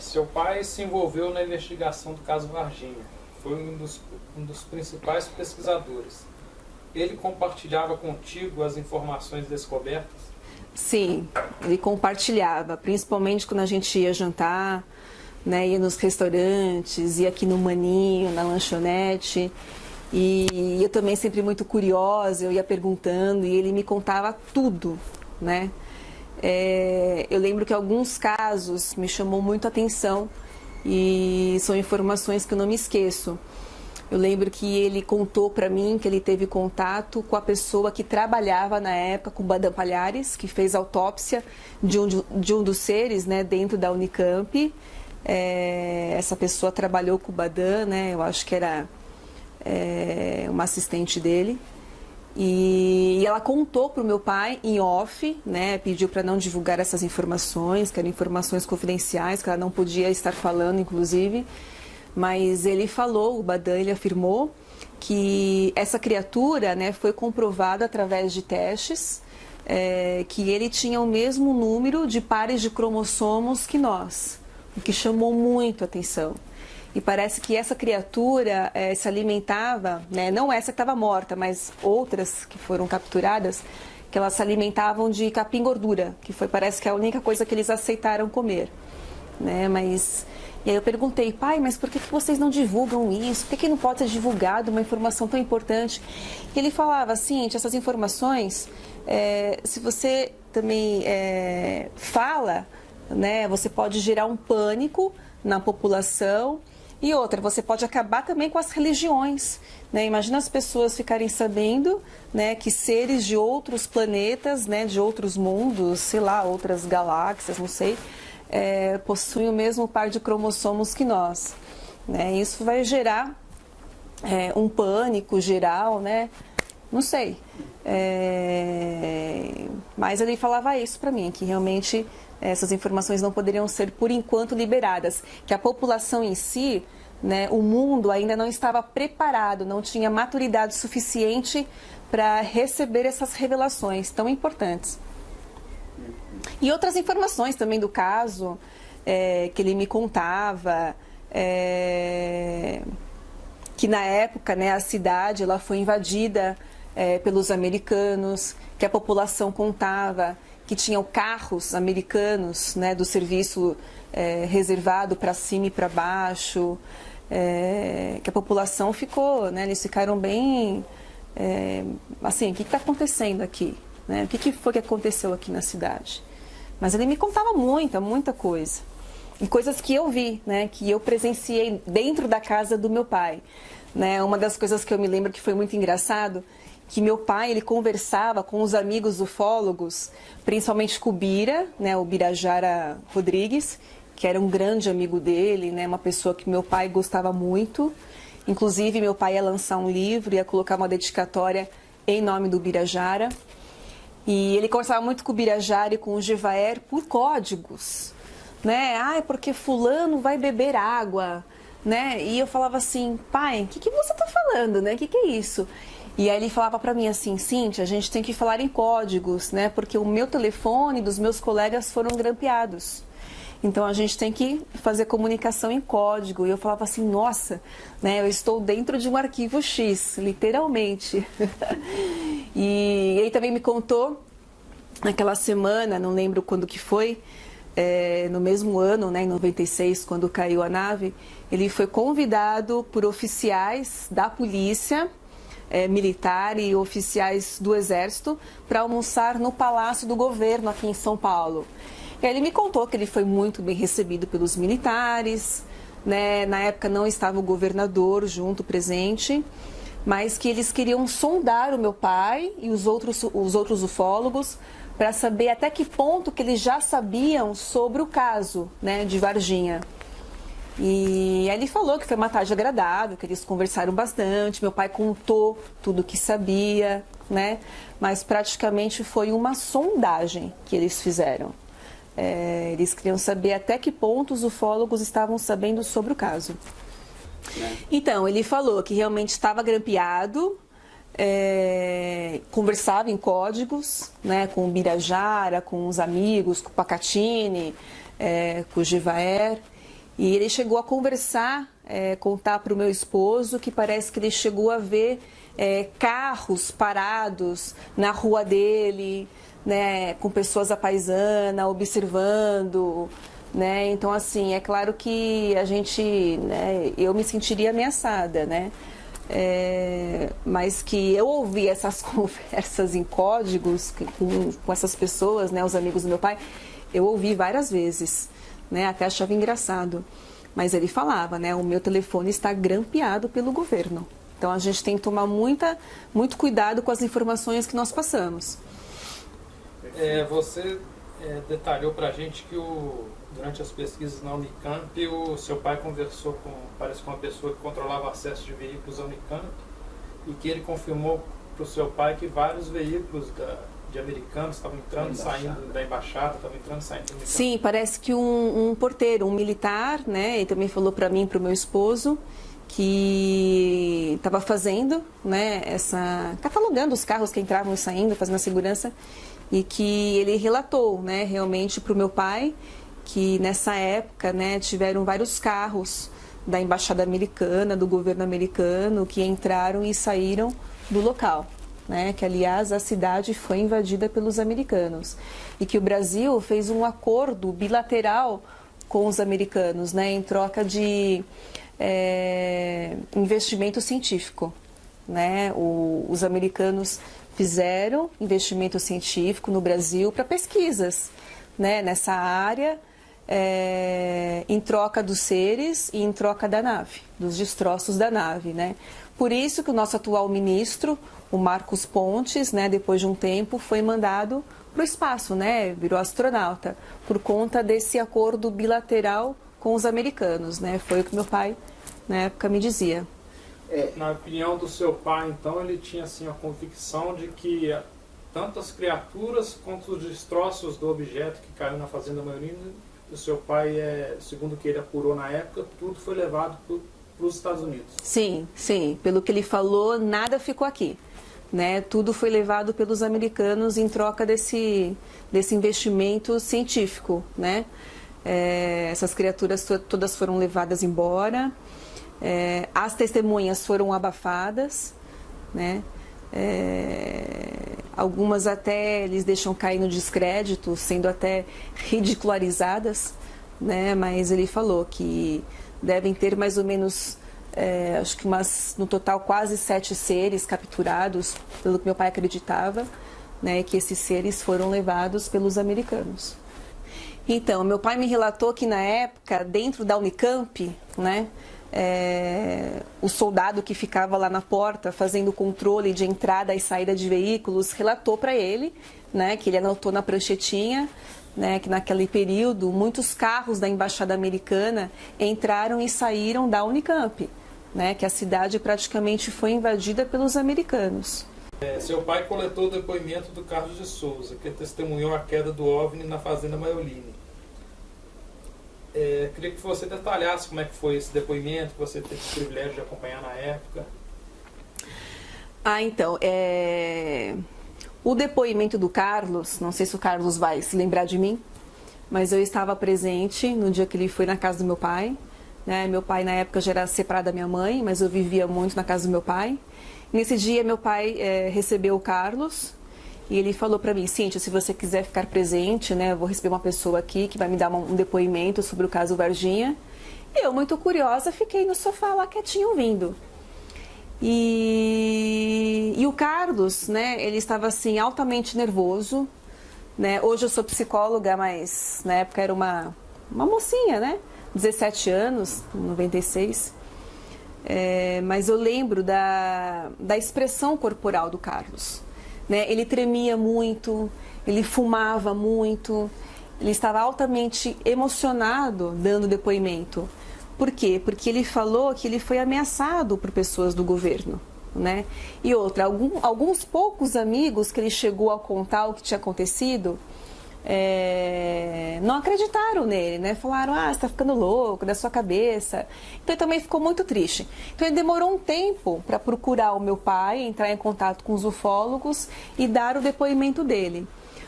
Seu pai se envolveu na investigação do caso Varginha. Foi um dos principais pesquisadores. Ele compartilhava contigo as informações descobertas? Sim, ele compartilhava, principalmente quando a gente ia jantar, né, ia nos restaurantes, ia aqui no Maninho, na lanchonete. E eu também sempre muito curiosa, eu ia perguntando e ele me contava tudo, né? Eu lembro que alguns casos me chamou muito a atenção e são informações que eu não me esqueço. Eu lembro que ele contou para mim que ele teve contato com a pessoa que trabalhava na época com o Badan Palhares, que fez autópsia de um dos seres, né, dentro da Unicamp. Essa pessoa trabalhou com o Badan, né, eu acho que era uma assistente dele. E ela contou para o meu pai em off, né, pediu para não divulgar essas informações, que eram informações confidenciais, que ela não podia estar falando, inclusive. Mas ele falou, o Badan, ele afirmou que essa criatura, né, foi comprovado através de testes, que ele tinha o mesmo número de pares de cromossomos que nós, o que chamou muito a atenção. E parece que essa criatura se alimentava, né, não essa que estava morta, mas outras que foram capturadas, que elas se alimentavam de capim-gordura, que foi, parece que a única coisa que eles aceitaram comer, né, mas... E aí eu perguntei, pai, mas por que vocês não divulgam isso? Por que não pode ser divulgado uma informação tão importante? E ele falava assim, essas informações, se você também fala, né, você pode gerar um pânico na população. E outra, você pode acabar também com as religiões, né? Imagina as pessoas ficarem sabendo, né, que seres de outros planetas, né, de outros mundos, sei lá, outras galáxias, não sei, possuem o mesmo par de cromossomos que nós, né? Isso vai gerar um pânico geral, né? Não sei. Mas ele falava isso para mim, que realmente essas informações não poderiam ser, por enquanto, liberadas. Que a população em si, né, o mundo ainda não estava preparado, não tinha maturidade suficiente para receber essas revelações tão importantes. E outras informações também do caso, que ele me contava, que na época, né, a cidade ela foi invadida pelos americanos, que a população contava que tinham carros americanos, né, do serviço reservado para cima e para baixo, que a população ficou, né, eles ficaram bem, assim, o que está acontecendo aqui? Né? O que foi que aconteceu aqui na cidade? Mas ele me contava muita coisa. E coisas que eu vi, né, que eu presenciei dentro da casa do meu pai. Né? Uma das coisas que eu me lembro que foi muito engraçado, que meu pai, ele conversava com os amigos ufólogos, principalmente com o Bira, né, o Birajara Rodrigues, que era um grande amigo dele, né, uma pessoa que meu pai gostava muito. Inclusive, meu pai ia lançar um livro, ia colocar uma dedicatória em nome do Birajara. E ele conversava muito com o Birajara e com o Jevaer por códigos, né? Ah, é porque fulano vai beber água, né? E eu falava assim, pai, o que você está falando, né? O que é isso? E aí ele falava para mim assim, Cíntia, a gente tem que falar em códigos, né? Porque o meu telefone dos meus colegas foram grampeados. Então a gente tem que fazer comunicação em código. E eu falava assim, nossa, né? Eu estou dentro de um arquivo X, literalmente. E ele também me contou, naquela semana, não lembro quando que foi, no mesmo ano, né, em 96, quando caiu a nave, ele foi convidado por oficiais da polícia militar e oficiais do exército para almoçar no Palácio do Governo aqui em São Paulo. E aí ele me contou que ele foi muito bem recebido pelos militares, né? Na época não estava o governador junto, presente, mas que eles queriam sondar o meu pai e os outros ufólogos para saber até que ponto que eles já sabiam sobre o caso, né, de Varginha. E aí ele falou que foi uma tarde agradável, que eles conversaram bastante, meu pai contou tudo o que sabia, né? Mas praticamente foi uma sondagem que eles fizeram. Eles queriam saber até que ponto os ufólogos estavam sabendo sobre o caso. Então, ele falou que realmente estava grampeado, conversava em códigos, né, com o Birajara, com os amigos, com o Pacatini, com o Jevaer. E ele chegou a conversar, contar para o meu esposo que parece que ele chegou a ver carros parados na rua dele, né, com pessoas à paisana, observando, né? Então, assim, é claro que a gente, né, eu me sentiria ameaçada, né? Mas que eu ouvi essas conversas em códigos com essas pessoas, né, os amigos do meu pai, eu ouvi várias vezes, né, até achava engraçado. Mas ele falava, né, o meu telefone está grampeado pelo governo. Então a gente tem que tomar muito cuidado com as informações que nós passamos. Você detalhou para a gente que durante as pesquisas na Unicamp, o seu pai conversou parece com uma pessoa que controlava o acesso de veículos à Unicamp e que ele confirmou para o seu pai que vários veículos de americanos estavam entrando e saindo da embaixada, estavam entrando e saindo da Unicamp. Sim, parece que um porteiro, um militar, né, ele também falou para mim e para o meu esposo que estava fazendo, né, catalogando os carros que entravam e saindo, fazendo a segurança, e que ele relatou, né, realmente para o meu pai que nessa época, né, tiveram vários carros da embaixada americana, do governo americano, que entraram e saíram do local, né, que aliás a cidade foi invadida pelos americanos e que o Brasil fez um acordo bilateral com os americanos, né, em troca de investimento científico, né? Os americanos fizeram investimento científico no Brasil para pesquisas, né, nessa área, em troca dos seres e em troca da nave, dos destroços da nave, né? Por isso que o nosso atual ministro, o Marcos Pontes, né, depois de um tempo, foi mandado para o espaço, né, virou astronauta, por conta desse acordo bilateral com os americanos, né? Foi o que meu pai, na época, me dizia. Na opinião do seu pai, então, ele tinha assim a convicção de que tanto as criaturas quanto os destroços do objeto que caiu na fazenda Maiorinha, o seu pai, segundo o que ele apurou na época, tudo foi levado para os Estados Unidos. Sim, sim. Pelo que ele falou, nada ficou aqui, né? Tudo foi levado pelos americanos em troca desse investimento científico, né? Essas criaturas todas foram levadas embora, as testemunhas foram abafadas, né? Algumas até eles deixam cair no descrédito, sendo até ridicularizadas, né? Mas ele falou que devem ter mais ou menos, acho que no total quase 7 seres capturados, pelo que meu pai acreditava, né? Que esses seres foram levados pelos americanos. Então, meu pai me relatou que na época, dentro da Unicamp, né, o soldado que ficava lá na porta fazendo o controle de entrada e saída de veículos relatou para ele, né, que ele anotou na pranchetinha, né, que naquele período muitos carros da embaixada americana entraram e saíram da Unicamp, né, que a cidade praticamente foi invadida pelos americanos. Seu pai coletou o depoimento do Carlos de Souza, que testemunhou a queda do OVNI na fazenda Maioline. Queria que você detalhasse como é que foi esse depoimento, que você teve o privilégio de acompanhar na época. Então, o depoimento do Carlos, não sei se o Carlos vai se lembrar de mim, mas eu estava presente no dia que ele foi na casa do meu pai, né? Meu pai na época já era separado da minha mãe, mas eu vivia muito na casa do meu pai. Nesse dia meu pai recebeu o Carlos e ele falou para mim: Cíntia, se você quiser ficar presente, né, eu vou receber uma pessoa aqui que vai me dar um depoimento sobre o caso Varginha. E eu, muito curiosa, fiquei no sofá lá quietinho ouvindo. E o Carlos, né, ele estava assim altamente nervoso, né? Hoje eu sou psicóloga, mas na época era uma mocinha, né, 17 anos, 96. Mas eu lembro da expressão corporal do Carlos, né? Ele tremia muito, ele fumava muito, ele estava altamente emocionado dando depoimento. Por quê? Porque ele falou que ele foi ameaçado por pessoas do governo, né? E outra, alguns poucos amigos que ele chegou a contar o que tinha acontecido, não acreditaram nele, né? Falaram: você está ficando louco da sua cabeça. Então ele também ficou muito triste. Então ele demorou um tempo para procurar o meu pai, entrar em contato com os ufólogos e dar o depoimento dele.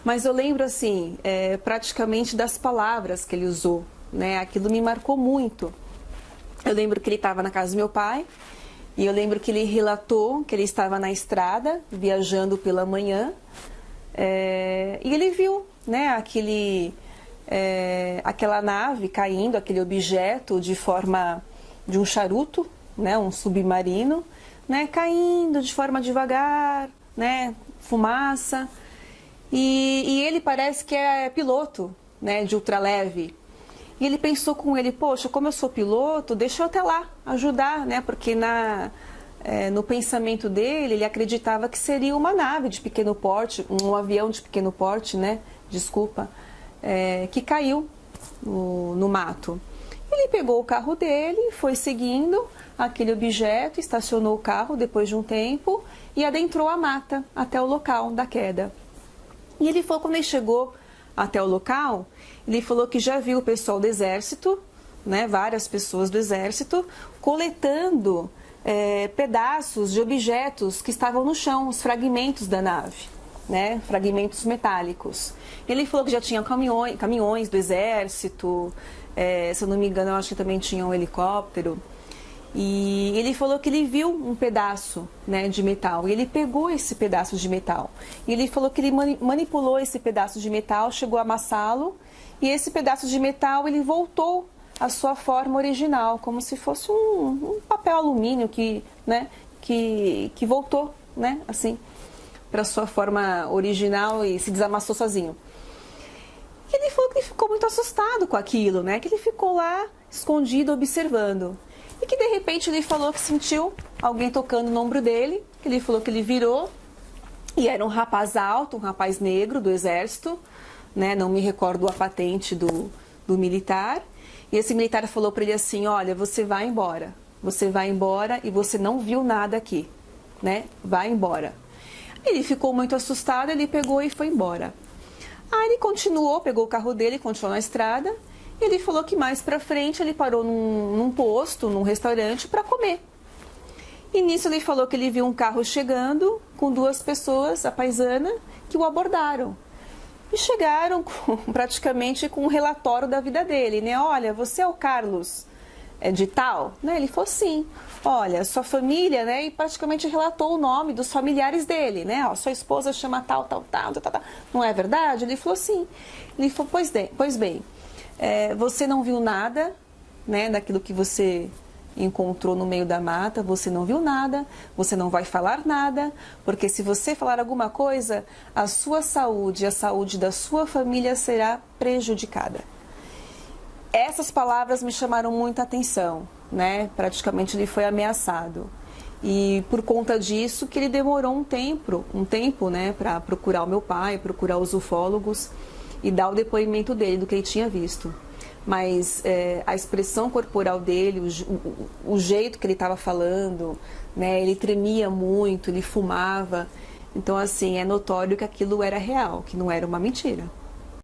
Mas eu lembro assim, praticamente das palavras que ele usou, né? Aquilo me marcou muito. Eu lembro que ele estava na casa do meu pai e eu lembro que ele relatou que ele estava na estrada, viajando pela manhã, e ele viu, né, aquela nave caindo, aquele objeto de forma de um charuto, né, um submarino, né, caindo de forma devagar, né, fumaça. E ele parece que é piloto, né, de ultraleve. E ele pensou com ele, poxa, como eu sou piloto, deixa eu até lá ajudar, né? Porque no pensamento dele, ele acreditava que seria uma nave de pequeno porte, um avião de pequeno porte, né? Desculpa, que caiu no mato. Ele pegou o carro dele, foi seguindo aquele objeto, estacionou o carro depois de um tempo e adentrou a mata até o local da queda. E ele falou, quando ele chegou até o local, ele falou que já viu o pessoal do exército, né, várias pessoas do exército, coletando pedaços de objetos que estavam no chão, os fragmentos da nave, né, fragmentos metálicos. Ele falou que já tinha caminhões do exército, se eu não me engano, eu acho que também tinha um helicóptero. E ele falou que ele viu um pedaço, né, de metal, e ele pegou esse pedaço de metal. E ele falou que ele manipulou esse pedaço de metal, chegou a amassá-lo, e esse pedaço de metal ele voltou à sua forma original, como se fosse um papel alumínio que voltou, né, assim, para sua forma original e se desamassou sozinho. E ele falou que ele ficou muito assustado com aquilo, né, que ele ficou lá escondido observando. E que de repente ele falou que sentiu alguém tocando no ombro dele. Ele falou que ele virou e era um rapaz alto, um rapaz negro do exército, né? Não me recordo a patente do militar. E esse militar falou para ele assim, olha, você vai embora e você não viu nada aqui, né? Vai embora. Ele ficou muito assustado, ele pegou e foi embora. Aí ele continuou, pegou o carro dele, continuou na estrada. Ele falou que mais pra frente ele parou num posto, num restaurante para comer. E nisso ele falou que ele viu um carro chegando com duas pessoas, a paisana, que o abordaram. E chegaram praticamente com um relatório da vida dele, né? Olha, você é o Carlos de tal? Né? Ele falou sim. Olha, sua família, né? E praticamente relatou o nome dos familiares dele, né? Ó, sua esposa chama tal. Não é verdade? Ele falou sim. Ele falou, pois bem. Você não viu nada, né, daquilo que você encontrou no meio da mata, você não viu nada, você não vai falar nada, porque se você falar alguma coisa, a sua saúde e a saúde da sua família será prejudicada. Essas palavras me chamaram muita atenção, né? Praticamente ele foi ameaçado. E por conta disso que ele demorou um tempo, né, para procurar o meu pai, procurar os ufólogos e dar o depoimento dele do que ele tinha visto. Mas a expressão corporal dele, o jeito que ele estava falando, né, ele tremia muito, ele fumava. Então, assim, é notório que aquilo era real, que não era uma mentira.